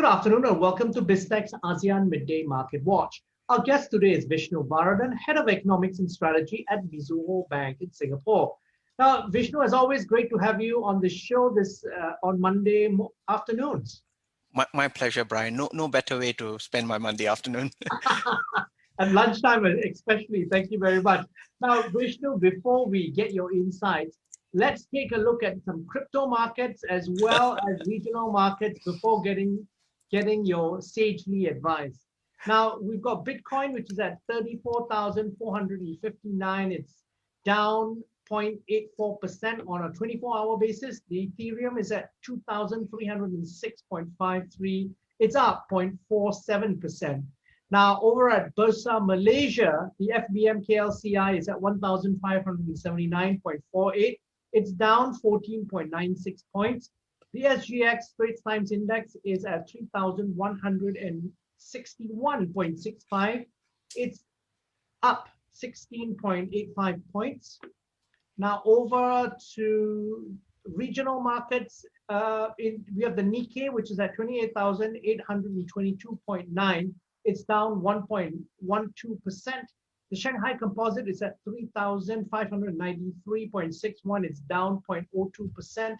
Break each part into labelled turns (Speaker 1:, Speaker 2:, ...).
Speaker 1: Good afternoon and welcome to BizTech's ASEAN Midday Market Watch. Our guest today is Vishnu Varathan, Head of Economics and Strategy at Mizuho Bank in Singapore. Now, Vishnu, as always, great to have you on the show on Monday afternoons.
Speaker 2: My pleasure, Brian. No better way to spend my Monday afternoon.
Speaker 1: At lunchtime especially. Thank you very much. Now, Vishnu, before we get your insights, let's take a look at some crypto markets as well as regional markets before getting your sagely advice. Now, we've got Bitcoin, which is at 34,459. It's down 0.84% on a 24-hour basis. The Ethereum is at 2,306.53. It's up 0.47%. Now, over at Bursa Malaysia, the FBM KLCI is at 1,579.48. It's down 14.96 points. The SGX Straits Times Index is at 3,161.65. It's up 16.85 points. Now over to regional markets. We have the Nikkei, which is at 28,822.9. It's down 1.12%. The Shanghai Composite is at 3,593.61. It's down 0.02%.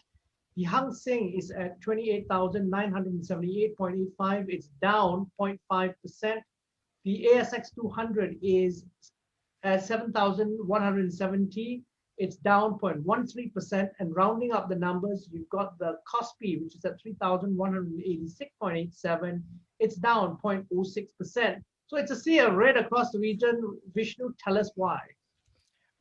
Speaker 1: The Hang Seng is at 28,978.85. It's down 0.5%. The ASX 200 is at 7,170. It's down 0.13%. And rounding up the numbers, you've got the Kospi, which is at 3,186.87. It's down 0.06%. So it's a sea of red across the region. Vishnu, tell us why.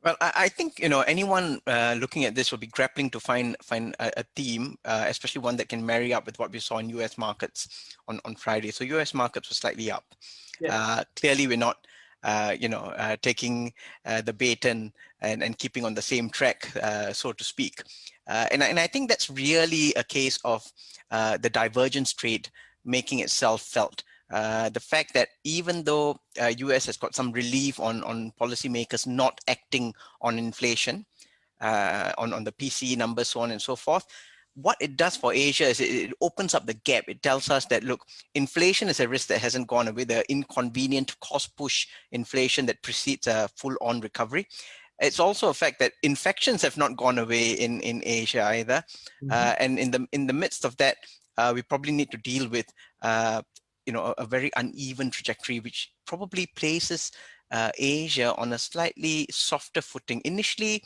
Speaker 2: Well, I think anyone looking at this will be grappling to find a theme, especially one that can marry up with what we saw in U.S. markets on Friday. So U.S. markets were slightly up. Yeah. Clearly, we're not taking the bait and keeping on the same track, so to speak. And I think that's really a case of the divergence trade making itself felt. The fact that even though US has got some relief on policymakers not acting on inflation, on the PCE numbers, so on and so forth, what it does for Asia is it opens up the gap. It tells us that, look, inflation is a risk that hasn't gone away, the inconvenient cost push inflation that precedes a full-on recovery. It's also a fact that infections have not gone away in Asia either. Mm-hmm. And in the midst of that, we probably need to deal with a very uneven trajectory, which probably places Asia on a slightly softer footing. Initially,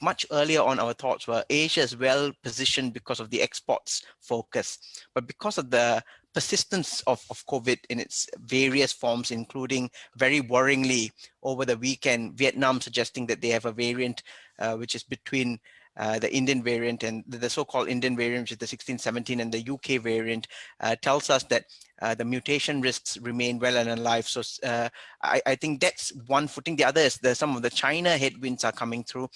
Speaker 2: much earlier on, our thoughts were Asia is well positioned because of the exports focus, but because of the persistence of COVID in its various forms, including very worryingly over the weekend, Vietnam suggesting that they have a variant which is between the Indian variant and the so-called Indian variant, which is the 1617, and the UK variant, tells us that the mutation risks remain well and alive. So I think that's one footing. The other is some of the China headwinds are coming through.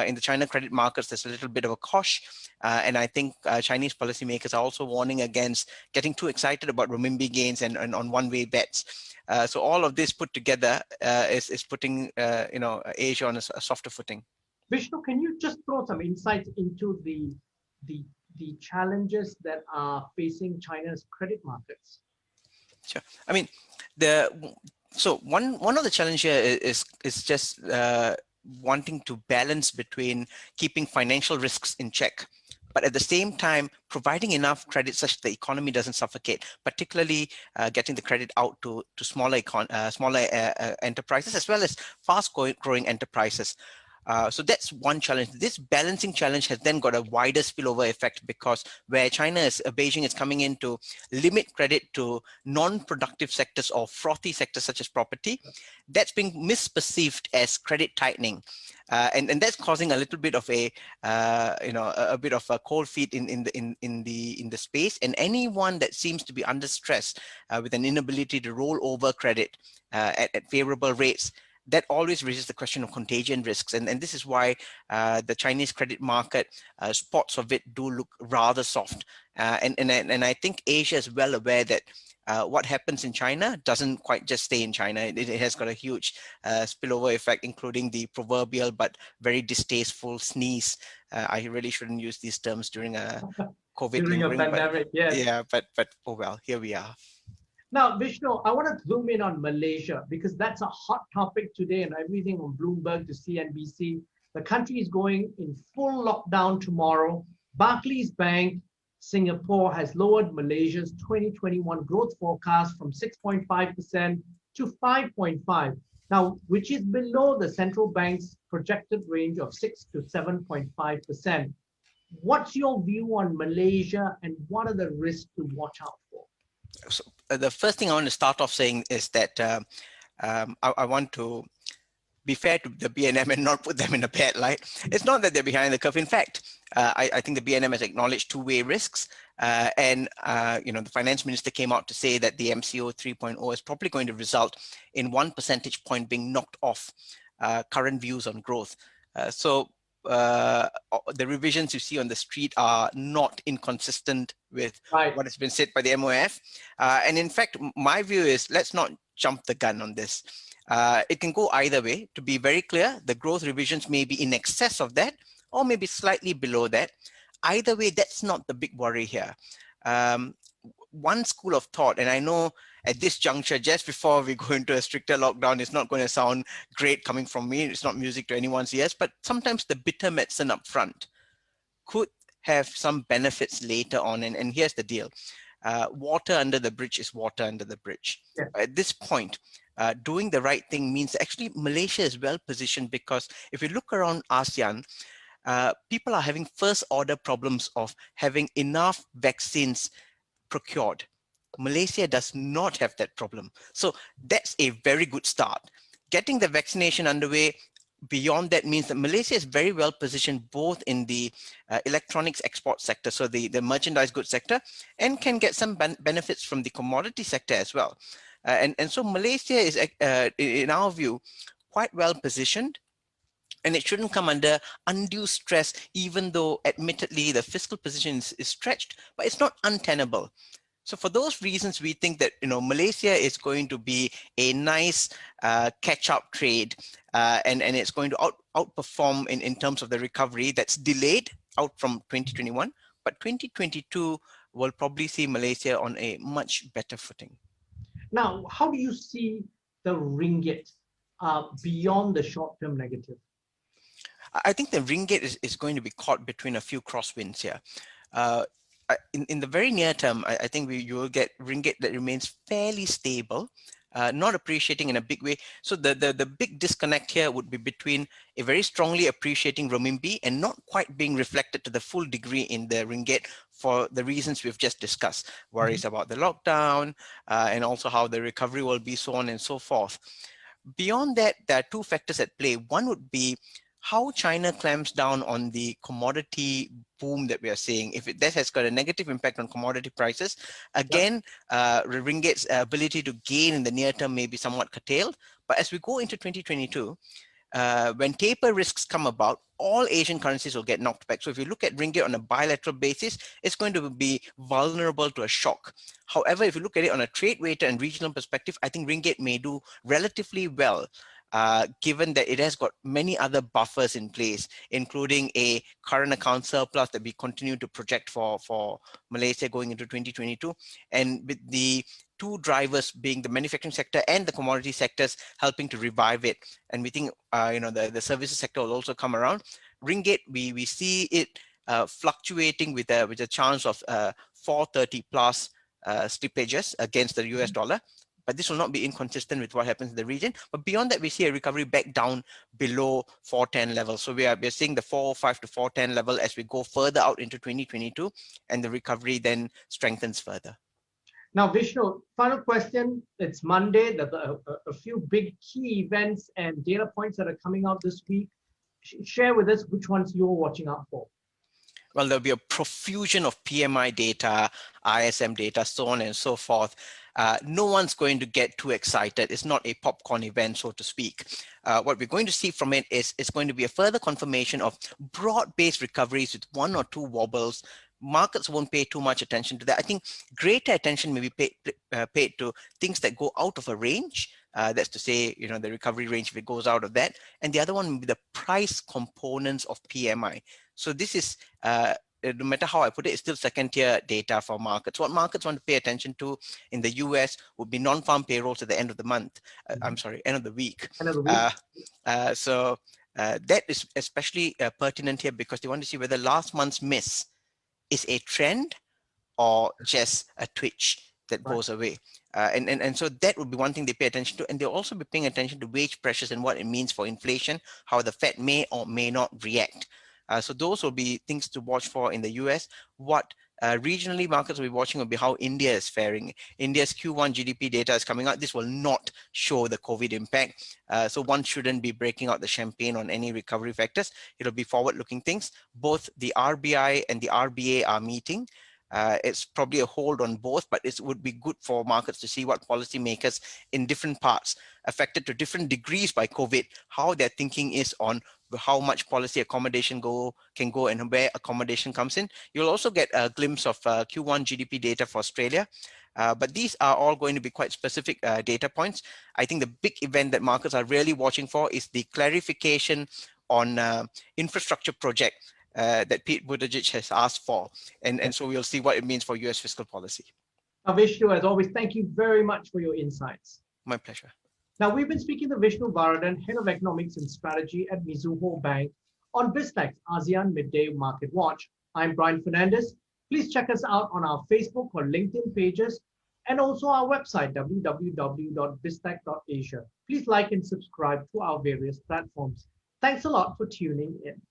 Speaker 2: In the China credit markets, there's a little bit of a kosh. And I think Chinese policymakers are also warning against getting too excited about renminbi gains and on one-way bets. So all of this put together is putting Asia on a softer footing.
Speaker 1: Vishnu, can you just throw some insights into the challenges that are facing China's credit markets?
Speaker 2: Sure. I mean, so one of the challenges here is just wanting to balance between keeping financial risks in check, but at the same time providing enough credit such that the economy doesn't suffocate, particularly getting the credit out to smaller enterprises as well as fast-growing enterprises. So that's one challenge. This balancing challenge has then got a wider spillover effect, because where Beijing is coming in to limit credit to non-productive sectors or frothy sectors such as property, that's being misperceived as credit tightening. And that's causing a little bit of a bit of a cold feet in the space. And anyone that seems to be under stress with an inability to roll over credit at favorable rates, that always raises the question of contagion risks. And this is why the Chinese credit market, spots of it do look rather soft. And I think Asia is well aware that what happens in China doesn't quite just stay in China. It has got a huge spillover effect, including the proverbial but very distasteful sneeze. I really shouldn't use these terms during a COVID
Speaker 1: During a
Speaker 2: lingering, but
Speaker 1: pandemic, yes.
Speaker 2: yeah, but oh well, here we are.
Speaker 1: Now, Vishnu, I want to zoom in on Malaysia because that's a hot topic today and everything from Bloomberg to CNBC. The country is going in full lockdown tomorrow. Barclays Bank Singapore has lowered Malaysia's 2021 growth forecast from 6.5% to 5.5%. Now, which is below the central bank's projected range of 6 to 7.5%. What's your view on Malaysia and what are the risks to watch out for?
Speaker 2: So the first thing I want to start off saying is that I want to be fair to the BNM and not put them in a bad light. It's not that they're behind the curve. In fact, I think the BNM has acknowledged two-way risks. The finance minister came out to say that the MCO 3.0 is probably going to result in 1 percentage point being knocked off current views on growth. The revisions you see on the street are not inconsistent with what has been said by the MOF. And in fact, my view is let's not jump the gun on this. It can go either way. To be very clear, the growth revisions may be in excess of that or maybe slightly below that. Either way, that's not the big worry here. One school of thought, and I know at this juncture, just before we go into a stricter lockdown, it's not going to sound great coming from me. It's not music to anyone's ears, but sometimes the bitter medicine up front could have some benefits later on. And here's the deal. Water under the bridge is water under the bridge. Yeah. At this point, doing the right thing means actually Malaysia is well positioned because if you look around ASEAN, people are having first order problems of having enough vaccines procured. Malaysia does not have that problem. So that's a very good start. Getting the vaccination underway beyond that means that Malaysia is very well positioned both in the electronics export sector, so the merchandise goods sector, and can get some benefits from the commodity sector as well. And so Malaysia is, in our view, quite well positioned. And it shouldn't come under undue stress, even though admittedly the fiscal position is stretched, but it's not untenable. So for those reasons, we think that Malaysia is going to be a nice catch-up trade, and it's going to outperform in terms of the recovery that's delayed out from 2021, but 2022 will probably see Malaysia on a much better footing.
Speaker 1: Now, how do you see the ringgit beyond the short-term negative?
Speaker 2: I think the ringgit is going to be caught between a few crosswinds here. In the very near term, I think you will get ringgit that remains fairly stable, not appreciating in a big way. So the big disconnect here would be between a very strongly appreciating renminbi and not quite being reflected to the full degree in the ringgit for the reasons we've just discussed. Worries about the lockdown and also how the recovery will be, so on and so forth. Beyond that, there are two factors at play. One would be how China clamps down on the commodity boom that we are seeing. If that has got a negative impact on commodity prices, again, ringgit's ability to gain in the near term may be somewhat curtailed. But as we go into 2022, when taper risks come about, all Asian currencies will get knocked back. So if you look at ringgit on a bilateral basis, it's going to be vulnerable to a shock. However, if you look at it on a trade weighted and regional perspective, I think ringgit may do relatively well, given that it has got many other buffers in place, including a current account surplus that we continue to project for Malaysia going into 2022. And with the two drivers being the manufacturing sector and the commodity sectors helping to revive it. And we think the services sector will also come around. Ringgit, we see it fluctuating with a chance of 430 plus slippages against the US dollar. But this will not be inconsistent with what happens in the region. But beyond that, we see a recovery back down below 410 level. So we're seeing the 405 to 410 level as we go further out into 2022, and the recovery then strengthens further.
Speaker 1: Now, Vishnu, final question. It's Monday. There's a few big key events and data points that are coming out this week. Share with us which ones you're watching out for.
Speaker 2: Well, there'll be a profusion of PMI data, ISM data, so on and so forth. No one's going to get too excited. It's not a popcorn event, so to speak. What we're going to see from it is it's going to be a further confirmation of broad-based recoveries with one or two wobbles. Markets won't pay too much attention to that. I think greater attention may be paid to things that go out of a range. That's to say, the recovery range, if it goes out of that. And the other one will be the price components of PMI. So this is no matter how I put it, it's still second-tier data for markets. What markets want to pay attention to in the US would be non-farm payrolls at the end of the month. I'm sorry, end of the week.
Speaker 1: End of the week.
Speaker 2: That is especially pertinent here because they want to see whether last month's miss is a trend or just a twitch that goes away. And so that would be one thing they pay attention to. And they'll also be paying attention to wage pressures and what it means for inflation, how the Fed may or may not react. So those will be things to watch for in the US. What regionally markets will be watching will be how India is faring. India's Q1 GDP data is coming out. This will not show the COVID impact. So one shouldn't be breaking out the champagne on any recovery factors. It'll be forward-looking things. Both the RBI and the RBA are meeting. It's probably a hold on both, but it would be good for markets to see what policymakers in different parts affected to different degrees by COVID, how their thinking is on how much policy accommodation can go and where accommodation comes in. You'll also get a glimpse of Q1 GDP data for Australia. But these are all going to be quite specific data points. I think the big event that markets are really watching for is the clarification on infrastructure project that Pete Buttigieg has asked for. And so we'll see what it means for US fiscal policy.
Speaker 1: Now, Vishnu, as always, thank you very much for your insights.
Speaker 2: My pleasure.
Speaker 1: Now, we've been speaking to Vishnu Varathan, Head of Economics and Strategy at Mizuho Bank on BizTech's ASEAN Midday Market Watch. I'm Brian Fernandez. Please check us out on our Facebook or LinkedIn pages and also our website, www.biztech.asia. Please like and subscribe to our various platforms. Thanks a lot for tuning in.